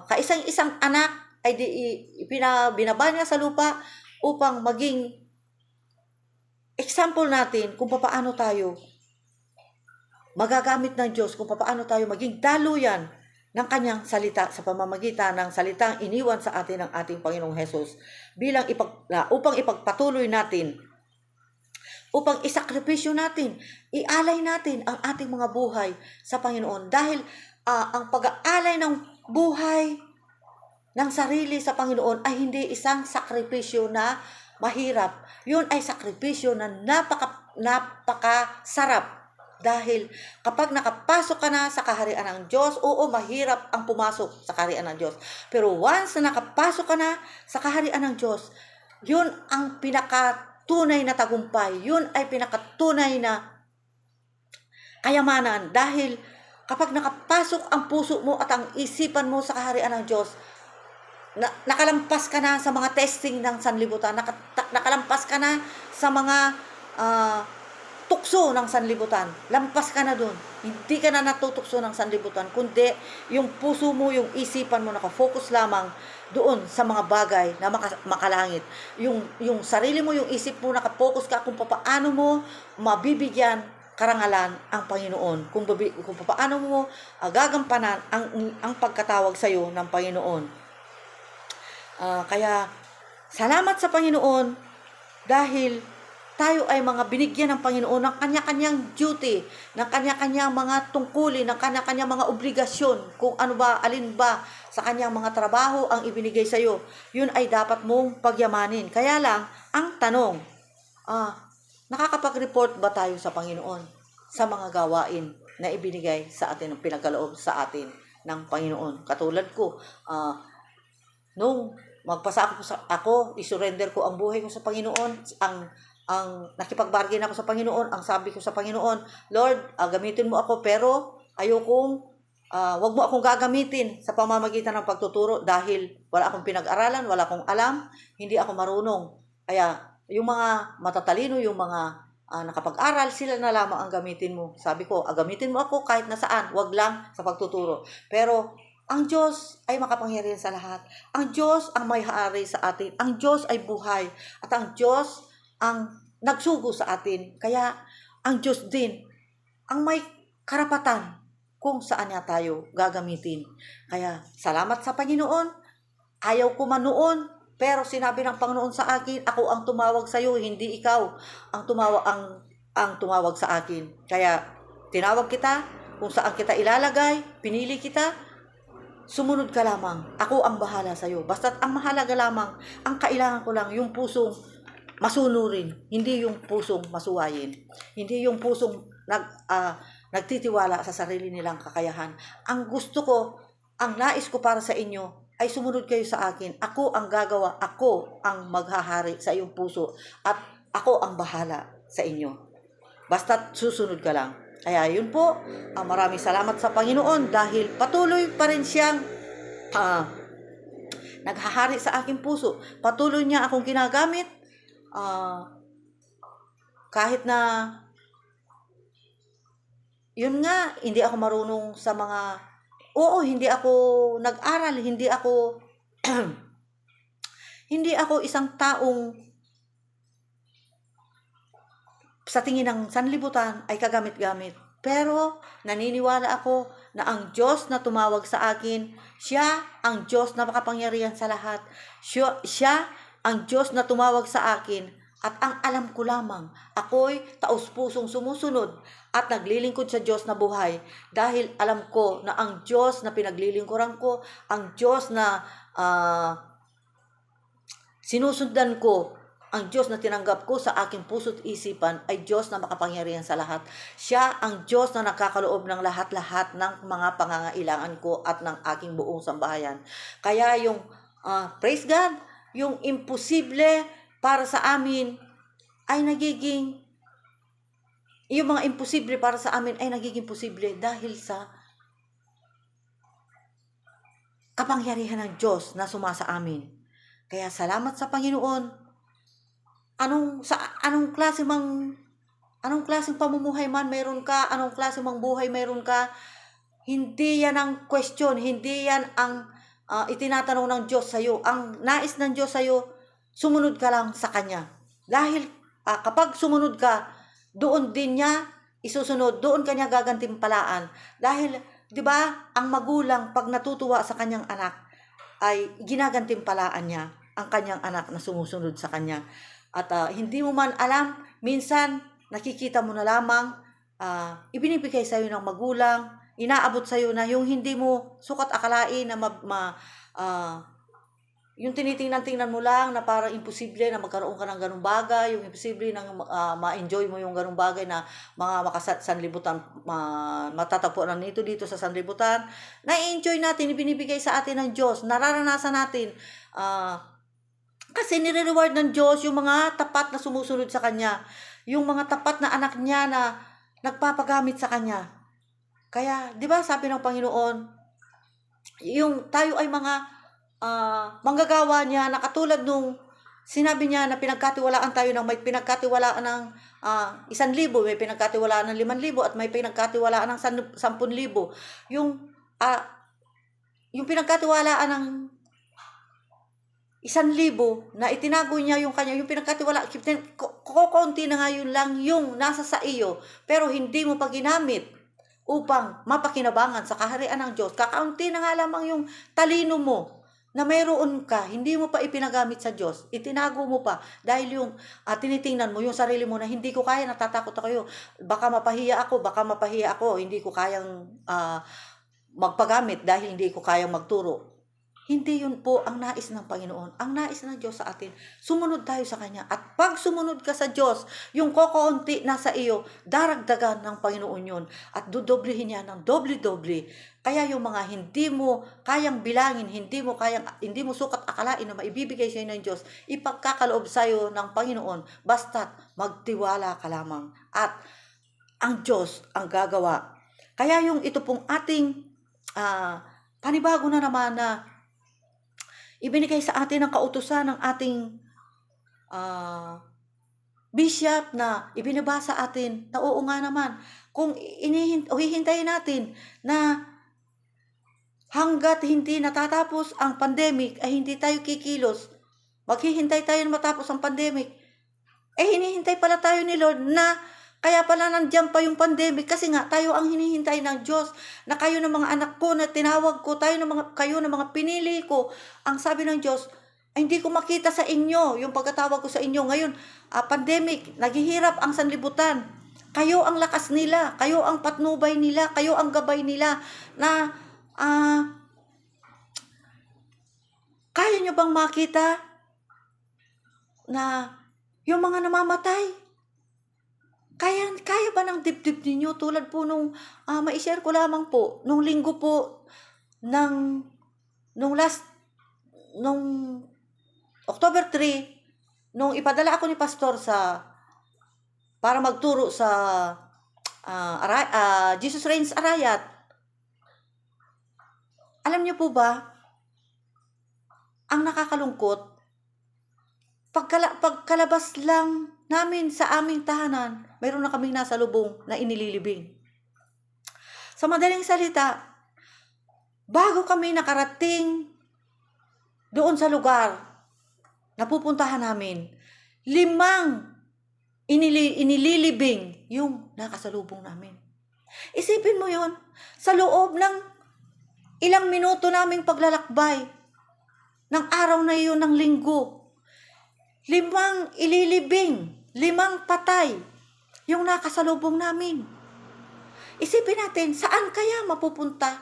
kaisang-isang anak ay binaba niya sa lupa upang maging example natin kung paano tayo magagamit ng Diyos, kung paano tayo maging daluyan ng kanyang salita sa pamamagitan ng salitang iniwan sa atin ng ating Panginoong Hesus upang ipagpatuloy natin, upang isakripisyo natin, ialay natin ang ating mga buhay sa Panginoon. Dahil ang pag-aalay ng buhay ng sarili sa Panginoon ay hindi isang sakripisyo na mahirap. Yun ay sakripisyo na napakasarap. Dahil kapag nakapasok ka na sa kaharian ng Diyos, oo, mahirap ang pumasok sa kaharian ng Diyos. Pero once na nakapasok ka na sa kaharian ng Diyos, yun ang pinakatunay na tagumpay. Yun ay pinakatunay na kayamanan. Dahil kapag nakapasok ang puso mo at ang isipan mo sa kaharian ng Diyos, nakalampas ka na sa mga testing ng sanlibutan, nakalampas ka na sa mga tukso ng sanlibutan. Lampas ka na doon. Hindi ka na natutukso ng sanlibutan, kundi yung puso mo, yung isipan mo, nakafocus lamang doon sa mga bagay na makalangit. Yung sarili mo, yung isip mo, nakafocus ka kung paano mo mabibigyan karangalan ang Panginoon. Kung paano mo gagampanan ang pagkatawag sa iyo ng Panginoon. Kaya, salamat sa Panginoon dahil tayo ay mga binigyan ng Panginoon ng kanya-kanyang duty, ng kanya-kanyang mga tungkulin, ng kanya-kanyang mga obligasyon, kung ano ba, alin ba sa kanyang mga trabaho ang ibinigay sa iyo. Yun ay dapat mong pagyamanin. Kaya lang, ang tanong, nakakapag-report ba tayo sa Panginoon sa mga gawain na ibinigay sa atin, ng pinagkaloob sa atin ng Panginoon? Katulad ko, nung magpasa ako, isurrender ko ang buhay ko sa Panginoon, ang nakipag-bargain ako sa Panginoon, ang sabi ko sa Panginoon, Lord, gamitin mo ako, pero ayokong, wag mo akong gagamitin sa pamamagitan ng pagtuturo dahil wala akong pinag-aralan, wala akong alam, hindi ako marunong. Kaya, yung mga matatalino, yung mga nakapag-aral, sila na lamang ang gamitin mo. Sabi ko, gamitin mo ako kahit nasaan, wag lang sa pagtuturo. Pero, ang Diyos ay makapangyarihan sa lahat. Ang Diyos ang may-hari sa atin. Ang Diyos ay buhay. At ang Diyos ang nagsugo sa atin. Kaya ang Diyos din ang may karapatan kung saan niya tayo gagamitin. Kaya salamat sa Panginoon. Ayaw ko man noon, pero sinabi ng Panginoon sa akin, ako ang tumawag sa iyo, hindi ikaw ang tumawag sa akin. Kaya tinawag kita, kung saan kita ilalagay, pinili kita, sumunod ka lamang. Ako ang bahala sa iyo. Basta't ang mahalaga lamang, ang kailangan ko lang, yung pusong masunurin, hindi yung pusong masuwayin. Hindi yung pusong nagtitiwala sa sarili nilang kakayahan. Ang gusto ko, ang nais ko para sa inyo, ay sumunod kayo sa akin. Ako ang gagawa, ako ang maghahari sa iyong puso, at ako ang bahala sa inyo. Basta't susunod ka lang. Kaya yun po, maraming salamat sa Panginoon dahil patuloy pa rin siyang naghahari sa aking puso. Patuloy niya akong ginagamit kahit na yun nga, hindi ako marunong sa mga, hindi ako nag-aral, hindi ako hindi ako isang taong sa tingin ng sanlibutan ay kagamit-gamit. Pero naniniwala ako na ang Diyos na tumawag sa akin, siya ang Diyos na makapangyarihan sa lahat. Siya ang Diyos na tumawag sa akin. At ang alam ko lamang, ako'y taus-pusong sumusunod at naglilingkod sa Diyos na buhay. Dahil alam ko na ang Diyos na pinaglilingkuran ko, ang Diyos na sinusundan ko, ang Diyos na tinanggap ko sa aking puso't isipan ay Diyos na makapangyarihan sa lahat. Siya ang Diyos na nakakaloob ng lahat-lahat ng mga pangangailangan ko at ng aking buong sambahayan. Kaya yung, praise God, yung imposible para sa amin ay nagiging, yung mga imposible para sa amin ay nagiging posible dahil sa kapangyarihan ng Diyos na sumasa amin. Kaya salamat sa Panginoon. Anong klaseng pamumuhay man meron ka, anong klase mang buhay meron ka, hindi yan ang question, hindi yan ang itinatanong ng Diyos sa iyo. Ang nais ng Diyos sa iyo, sumunod ka lang sa Kanya. Dahil kapag sumunod ka, doon din niya isusunod, doon kanya gagantimpalaan. Dahil, di ba, ang magulang pag natutuwa sa kanyang anak, ay ginagantimpalaan niya ang kanyang anak na sumusunod sa kanya. At hindi mo man alam, minsan nakikita mo na lamang, ibinibigay sa iyo ng magulang, inaabot sa iyo na yung hindi mo sukat akalain na yung tinitingnan-tingnan mo lang na parang imposible na magkaroon ka ng ganung bagay, yung imposible na ma-enjoy mo yung ganung bagay na mga sanlibutan, matatagpuan nito dito sa sanlibutan, na-enjoy natin, ibinibigay sa atin ng Diyos, nararanasan natin, kasi nire-reward ng Diyos yung mga tapat na sumusunod sa Kanya, yung mga tapat na anak niya na nagpapagamit sa Kanya. Kaya, di ba sabi ng Panginoon, yung tayo ay mga manggagawa niya na katulad nung sinabi niya na pinagkatiwalaan tayo ng may pinagkatiwalaan ng 1,000, may pinagkatiwalaan ng 5,000 at may pinagkatiwalaan ng 10,000. Yung pinagkatiwalaan ng 1,000 na itinago niya yung kanya, yung pinagkatiwala, kukunti na nga yun lang yung nasa sa iyo, pero hindi mo pa ginamit upang mapakinabangan sa kaharian ng Diyos. Kakaunti na nga lamang yung talino mo na mayroon ka, hindi mo pa ipinagamit sa Diyos, itinago mo pa, dahil yung tinitingnan mo yung sarili mo na hindi ko kaya, natatakot ako, baka mapahiya ako, hindi ko kayang magpagamit dahil hindi ko kayang magturo. Hindi yun po ang nais ng Panginoon. Ang nais ng Diyos sa atin, sumunod tayo sa Kanya. At pag sumunod ka sa Diyos, yung kokonti na sa iyo, daragdagan ng Panginoon yun. At dudoblihin niya ng doble-doble. Kaya yung mga hindi mo kayang bilangin, hindi mo sukat akalain na maibibigay sa iyo ng Diyos, ipagkakaloob sa iyo ng Panginoon, basta't magtiwala ka lamang. At ang Diyos ang gagawa. Kaya yung ito pong ating panibago na naman na ibinigay sa atin ang kautusan ng ating bishop na ibinabasa atin na oo nga naman, kung hihintayin natin na hanggat hindi natatapos ang pandemic ay hindi tayo kikilos, maghihintay tayo na matapos ang pandemic, hinihintay pala tayo ni Lord na Kaya pala nandiyan pa yung pandemic kasi nga tayo ang hinihintay ng Diyos, na kayo ng mga anak ko na tinawag ko, kayo ng mga pinili ko. Ang sabi ng Diyos, ay hindi ko makita sa inyo yung pagkatawag ko sa inyo. Ngayon, pandemic, naghihirap ang sanlibutan. Kayo ang lakas nila, kayo ang patnubay nila, kayo ang gabay nila na kaya nyo bang makita na yung mga namamatay, kaya ba ng dibdib ninyo? Tulad po nung, ma-share ko lamang po, nung linggo po, nung October 3, nung ipadala ako ni Pastor para magturo sa Jesus Reigns Arayat. Alam niyo po ba, ang nakakalungkot, pagkalabas lang namin sa aming tahanan, mayroon na kaming nasa lubong na inililibing. Sa madaling salita, bago kami nakarating doon sa lugar na pupuntahan namin, 5 inililibing yung nakasalubong namin. Isipin mo yon, sa loob ng ilang minuto naming paglalakbay ng araw na iyon ng linggo, 5 ililibing, 5 patay yung nakasalubong namin. Isipin natin, saan kaya mapupunta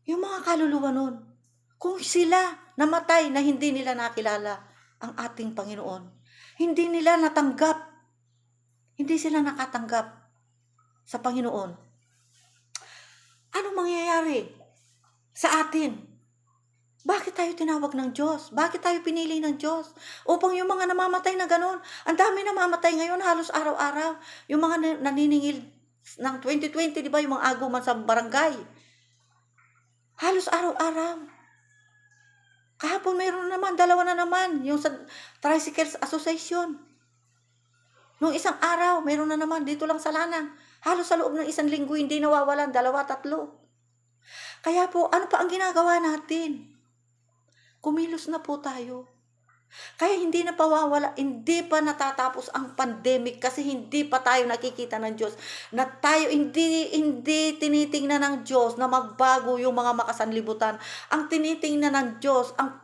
yung mga kaluluwa nun kung sila namatay na hindi nila nakilala ang ating Panginoon? Hindi nila natanggap, hindi sila nakatanggap sa Panginoon. Ano mangyayari sa atin? Bakit tayo tinawag ng Diyos? Bakit tayo pinili ng Diyos? Upang yung mga namamatay na ganun. Ang dami namamatay ngayon halos araw-araw. Yung mga naniningil ng 2020, di ba? Yung mga aguman sa barangay. Halos araw-araw. Kahapon mayroon naman, 2 na naman. Yung sa Tricycles Association. Nung isang araw, mayroon na naman dito lang sa Lanang. Halos sa loob ng isang linggo, hindi nawawalan, 2, 3. Kaya po, ano pa ang ginagawa natin? Kumilos na po tayo. Kaya hindi na pawawala, hindi pa natatapos ang pandemic kasi hindi pa tayo nakikita ng Diyos. Na tayo hindi tinitingnan ng Diyos na magbago yung mga makasanlibutan. Ang tinitingnan ng Diyos, ang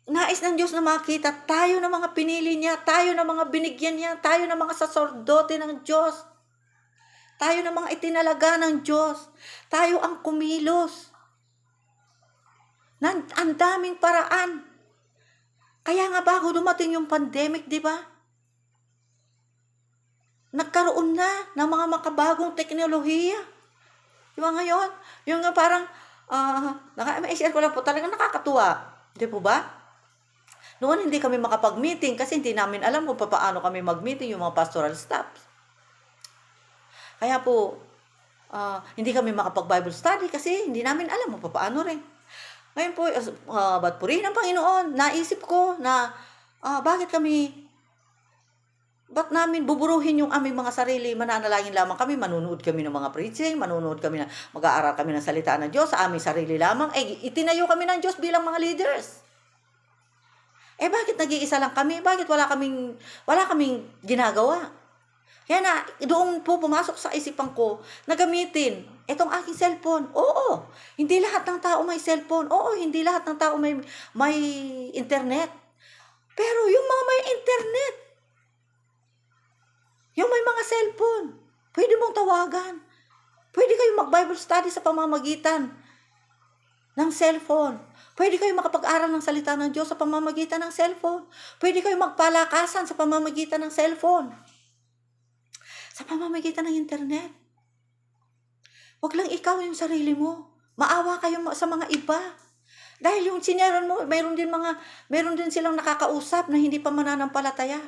nais ng Diyos na makita tayo ng mga pinili niya, tayo ng mga binigyan niya, tayo ng mga sasordote ng Diyos. Tayo ng mga itinalaga ng Diyos. Tayo ang kumilos. Ang daming paraan. Kaya nga bago dumating yung pandemic, di ba? Nagkaroon na ng mga makabagong teknolohiya. Di ba ngayon? Yung nga parang, ma-share ko lang po, talagang nakakatuwa. Di po ba? Noon hindi kami makapag-meeting kasi hindi namin alam kung paano kami mag-meeting yung mga pastoral staffs. Kaya po, hindi kami makapag-Bible study kasi hindi namin alam kung paano rin. Ngayon po, ba't purihin ang Panginoon? Naisip ko na ba't namin buburuhin yung aming mga sarili? Mananalangin lamang kami, manunood kami ng mga preaching, mag-aaral kami ng salita ng Diyos sa aming sarili lamang. Itinayo kami ng Diyos bilang mga leaders. Bakit nag-iisa lang kami? Bakit wala kaming ginagawa? Kaya na, doon po pumasok sa isipan ko na gamitin itong aking cellphone. Oo, hindi lahat ng tao may cellphone. Oo, hindi lahat ng tao may internet. Pero yung mga may internet, yung may mga cellphone, pwede mong tawagan. Pwede kayong mag-Bible study sa pamamagitan ng cellphone. Pwede kayong makapag-aral ng salita ng Diyos sa pamamagitan ng cellphone. Pwede kayong magpalakasan sa pamamagitan ng cellphone. Sa pamamagitan ng internet. Huwag lang ikaw yung sarili mo. Maawa kayo sa mga iba. Dahil yung sinyaran mo, mayroon din silang nakakausap na hindi pa mananampalataya.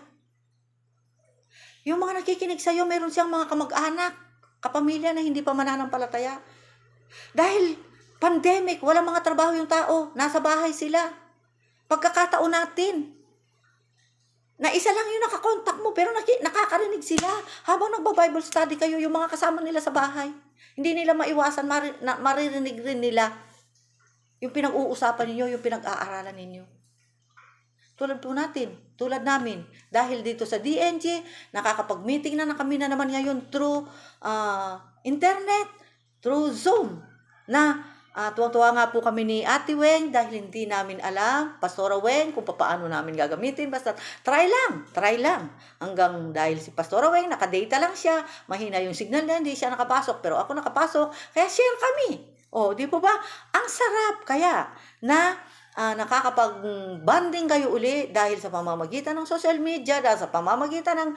Yung mga nakikinig sa'yo, mayroon siyang mga kamag-anak, kapamilya na hindi pa mananampalataya. Dahil pandemic, walang mga trabaho yung tao, nasa bahay sila. Pagkakataon natin, na isa lang yung nakakontak mo, pero nakakarinig sila. Habang nagba-Bible study kayo, yung mga kasama nila sa bahay, hindi nila maiwasan, maririnig rin nila yung pinag-uusapan ninyo, yung pinag-aaralan ninyo. Tulad po natin, tulad namin. Dahil dito sa DNG, nakakapag-meeting na kami na naman ngayon through internet, through Zoom. Na tuwang-tuwa nga po kami ni Ate Weng dahil hindi namin alam, Pastora Weng, kung paano namin gagamitin. Basta try lang. Hanggang dahil si Pastora Weng, nakadata lang siya, mahina yung signal niya, hindi siya nakapasok. Pero ako nakapasok, kaya share kami. Di po ba? Ang sarap kaya na nakakapag-bonding kayo uli dahil sa pamamagitan ng social media, dahil sa pamamagitan ng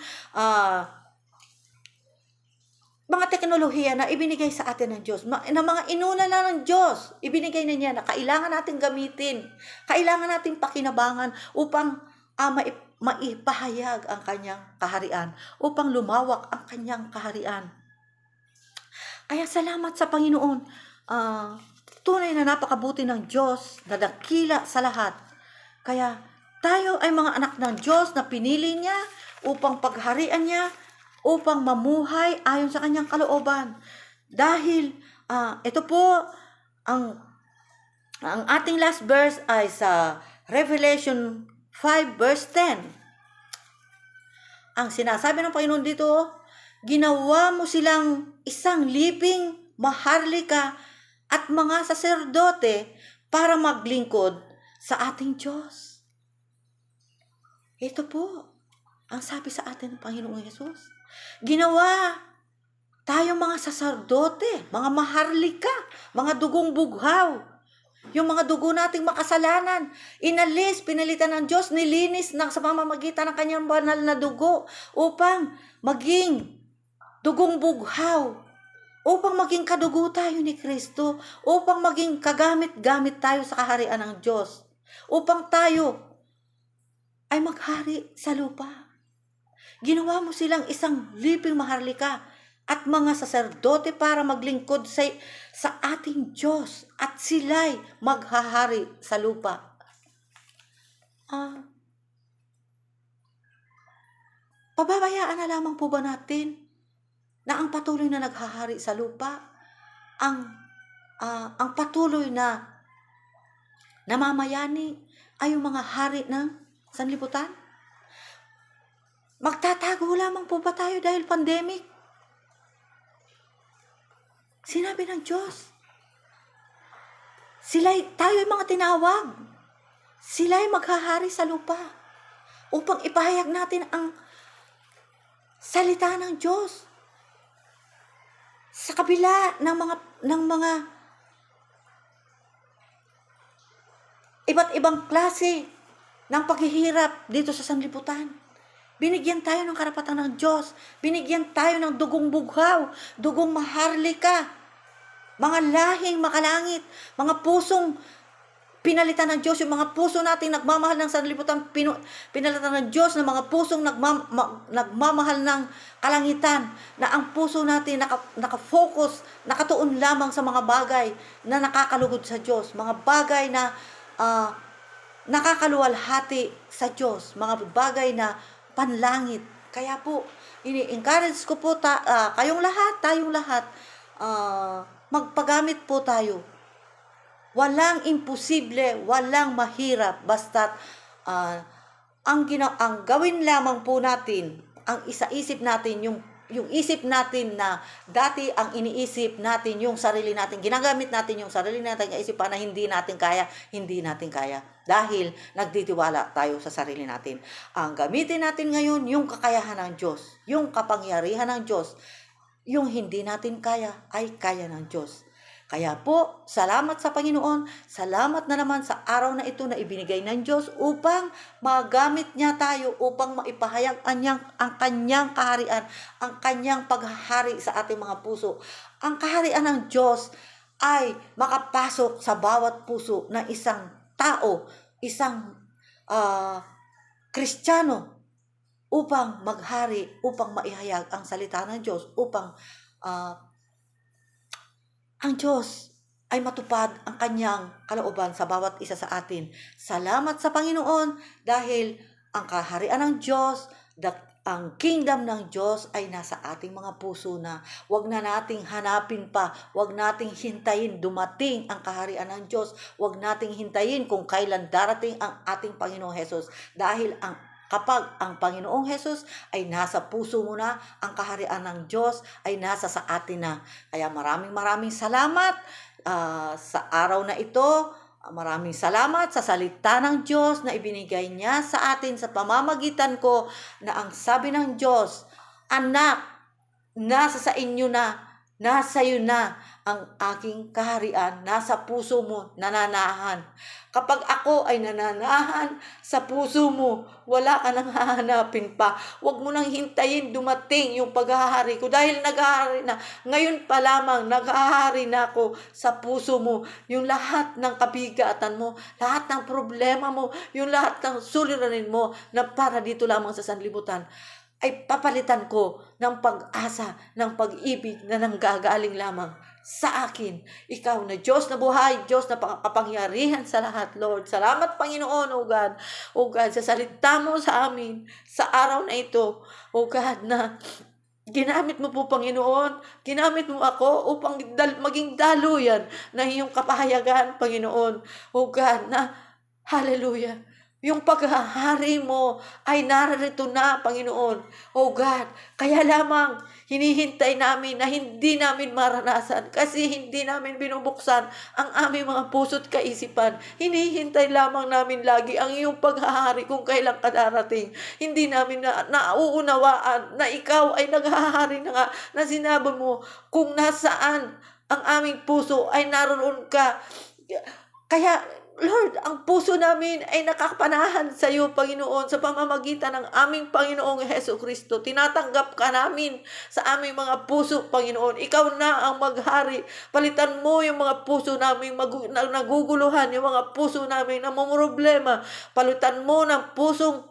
mga teknolohiya na ibinigay sa atin ng Diyos, na mga inuna na ng Diyos, ibinigay na niya na kailangan natin gamitin, kailangan natin pakinabangan upang maipahayag ang kanyang kaharian, upang lumawak ang kanyang kaharian. Kaya salamat sa Panginoon. Tunay na napakabuti ng Diyos na dakila sa lahat. Kaya tayo ay mga anak ng Diyos na pinili niya upang pagharian niya, upang mamuhay ayon sa kanyang kalooban. Dahil ito po ang ating last verse ay sa Revelation 5 verse 10. Ang sinasabi ng Panginoon dito, ginawa mo silang isang liping maharlika at mga saserdote para maglingkod sa ating Diyos. Ito po ang sabi sa atin ng Panginoong Yesus. Ginawa tayong mga saserdote, mga maharlika, mga dugong bughaw. Yung mga dugo nating makasalanan, inalis, pinalitan ng Diyos, nilinis sa pamamagitan ng kanyang banal na dugo upang maging dugong bughaw, upang maging kadugo tayo ni Kristo, upang maging kagamit-gamit tayo sa kaharian ng Diyos, upang tayo ay maghari sa lupa. Ginawa mo silang isang liping maharlika at mga saserdote para maglingkod sa ating Diyos at sila'y maghahari sa lupa. Pababayaan na lamang po ba natin na ang patuloy na naghahari sa lupa, ang patuloy na namamayani ay yung mga hari ng sanlibutan? Magtatago lamang po ba tayo dahil pandemic? Sinabi ng Diyos, tayo ay mga tinawag. Sila'y maghahari sa lupa upang ipahayag natin ang salita ng Diyos. Sa kabila ng mga iba't ibang klase ng paghihirap dito sa sanlibutan, binigyan tayo ng karapatan ng Diyos. Binigyan tayo ng dugong bughaw, dugong maharlika, mga lahing makalangit, mga pusong pinalitan ng Diyos, yung mga puso nating nagmamahal ng sanlibutan, pinalitan ng Diyos ng mga pusong nagmamahal ng kalangitan, na ang puso natin nakafocus, nakatuon lamang sa mga bagay na nakakalugod sa Diyos, mga bagay na nakakaluwalhati sa Diyos, mga bagay na panlangit. Kaya po, ini-encourage ko po tayong lahat, magpagamit po tayo. Walang imposible, walang mahirap, basta't ang gawin lamang po natin, ang isaisip natin, yung isip natin na dati ang iniisip natin yung sarili natin, ginagamit natin yung sarili natin, isipan na hindi natin kaya. Dahil nagtitiwala tayo sa sarili natin. Ang gamitin natin ngayon, yung kakayahan ng Diyos, yung kapangyarihan ng Diyos, yung hindi natin kaya, ay kaya ng Diyos. Kaya po, salamat sa Panginoon, salamat na naman sa araw na ito na ibinigay ng Diyos upang magamit niya tayo, upang maipahayag ang kanyang kaharian, ang kanyang paghahari sa ating mga puso. Ang kaharian ng Diyos ay makapasok sa bawat puso ng isang tao, isang Kristiyano, upang maghari, upang maihayag ang salita ng Diyos, upang ang Diyos ay matupad ang kanyang kalooban sa bawat isa sa atin. Salamat sa Panginoon dahil ang kaharian ng Diyos, ang kingdom ng Diyos ay nasa ating mga puso na. Huwag na nating hanapin pa, huwag nating hintayin dumating ang kaharian ng Diyos, huwag nating hintayin kung kailan darating ang ating Panginoong Hesus. Dahil kapag ang Panginoong Hesus ay nasa puso mo na, ang kaharian ng Diyos ay nasa sa atin na. Kaya maraming salamat sa araw na ito. Maraming salamat sa salita ng Diyos na ibinigay niya sa atin sa pamamagitan ko, na ang sabi ng Diyos, anak, nasa sa inyo na, nasa iyo na ang aking kaharian, nasa puso mo, nananahan. Kapag ako ay nananahan sa puso mo, wala ka nang hahanapin pa. Huwag mo nang hintayin dumating yung paghahari ko, dahil naghahari na. Ngayon pa lamang, naghahari na ako sa puso mo. Yung lahat ng kabigatan mo, lahat ng problema mo, yung lahat ng suliranin mo na para dito lamang sa sanlibutan, ay papalitan ko ng pag-asa, ng pag-ibig na nanggagaling lamang sa akin. Ikaw na Diyos na buhay, Diyos na kapangyarihan sa lahat, Lord. Salamat, Panginoon, O God. O God, sa salita mo sa amin, sa araw na ito, O God, na ginamit mo po, Panginoon. Ginamit mo ako upang maging daluyan na iyong kapahayagan, Panginoon. O God, na hallelujah, yung paghahari mo ay narito na, Panginoon. Oh God, kaya lamang hinihintay namin na hindi namin maranasan kasi hindi namin binubuksan ang aming mga puso't kaisipan. Hinihintay lamang namin lagi ang iyong paghahari kung kailan ka darating. Hindi namin nauunawaan na ikaw ay naghahari na nga, na sinabi mo kung nasaan ang aming puso ay naroon ka. Kaya Lord, ang puso namin ay nakapanahan sa iyo, Panginoon, sa pamamagitan ng aming Panginoong Hesus Kristo. Tinatanggap ka namin sa aming mga puso, Panginoon. Ikaw na ang maghari. Palitan mo yung mga puso namin naguguluhan, yung mga puso namin na problema. Palitan mo ng pusong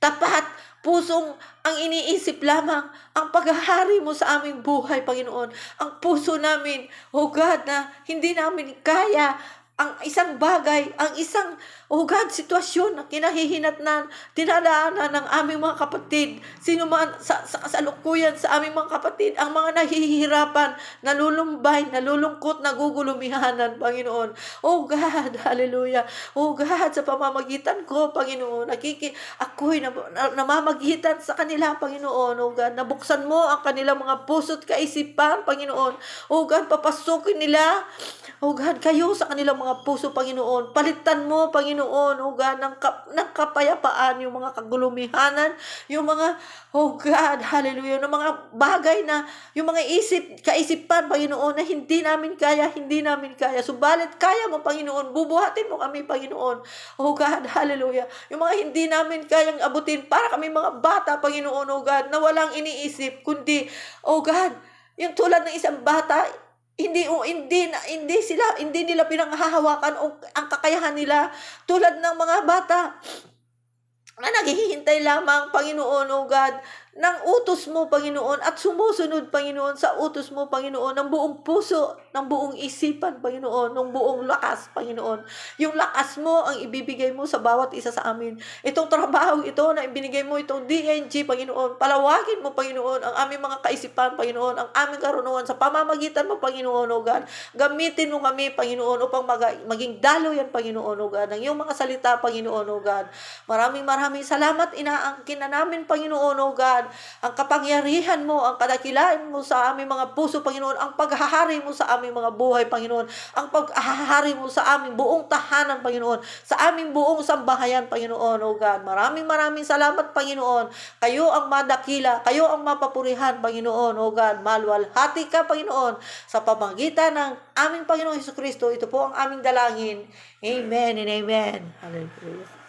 tapat, pusong ang iniisip lamang ang paghahari mo sa aming buhay, Panginoon. Ang puso namin, oh God, na hindi namin kaya ang isang bagay, ang isang, oh God, sitwasyon na kinahihinatnan, dinadaanan ng aming mga kapatid, sino man sa kasalukuyan sa aming mga kapatid, ang mga nahihirapan, nalulumbay, nalulungkot, nagugulumihanan, Panginoon. Oh God, hallelujah. Oh God, sa pamamagitan ko, Panginoon, ako'y namamagitan sa kanila, Panginoon. Oh God, nabuksan mo ang kanilang mga puso't kaisipan, Panginoon. Oh God, papasukin nila, oh God, kayo sa kanilang mga puso, Panginoon. Palitan mo, Panginoon, oh God, ng kapayapaan, yung mga kagulumihanan, yung mga, oh God, hallelujah, ng mga bagay na, yung mga kaisipan, Panginoon, na hindi namin kaya. Subalit, kaya mo, Panginoon, bubuhatin mo kami, Panginoon. Oh God, hallelujah. Yung mga hindi namin kayang abutin, para kami mga bata, Panginoon, oh God, na walang iniisip, kundi, oh God, yung tulad ng isang bata, hindi nila pinanghahawakan ang kakayahan nila, tulad ng mga bata na naghihintay lamang, Panginoon, oh God, ng utos mo, Panginoon, at sumusunod, Panginoon, sa utos mo, Panginoon, ng buong puso, ng buong isipan, Panginoon, ng buong lakas, Panginoon. Yung lakas mo ang ibibigay mo sa bawat isa sa amin. Itong trabaho ito na ibinigay mo, itong DNG, Panginoon, palawagin mo, Panginoon, ang aming mga kaisipan, Panginoon, ang aming karunungan sa pamamagitan mo, Panginoon, oh God. Gamitin mo kami, Panginoon, upang maging daluyan, Panginoon, oh God, ng iyong mga salita, Panginoon, oh God. Maraming salamat, inaangkin na namin, Panginoon, oh God, ang kapangyarihan mo, ang kadakilaan mo sa aming mga puso, Panginoon, ang paghahari mo sa aming mga buhay, Panginoon, ang paghahari mo sa aming buong tahanan, Panginoon, sa aming buong sambahayan, Panginoon, oh God. Maraming salamat, Panginoon. Kayo ang madakila, kayo ang mapapurihan, Panginoon, oh God. Maluwalhati ka, Panginoon, sa pamamagitan ng aming Panginoong Hesus Kristo. Ito po ang aming dalangin. Amen and amen. Hallelujah.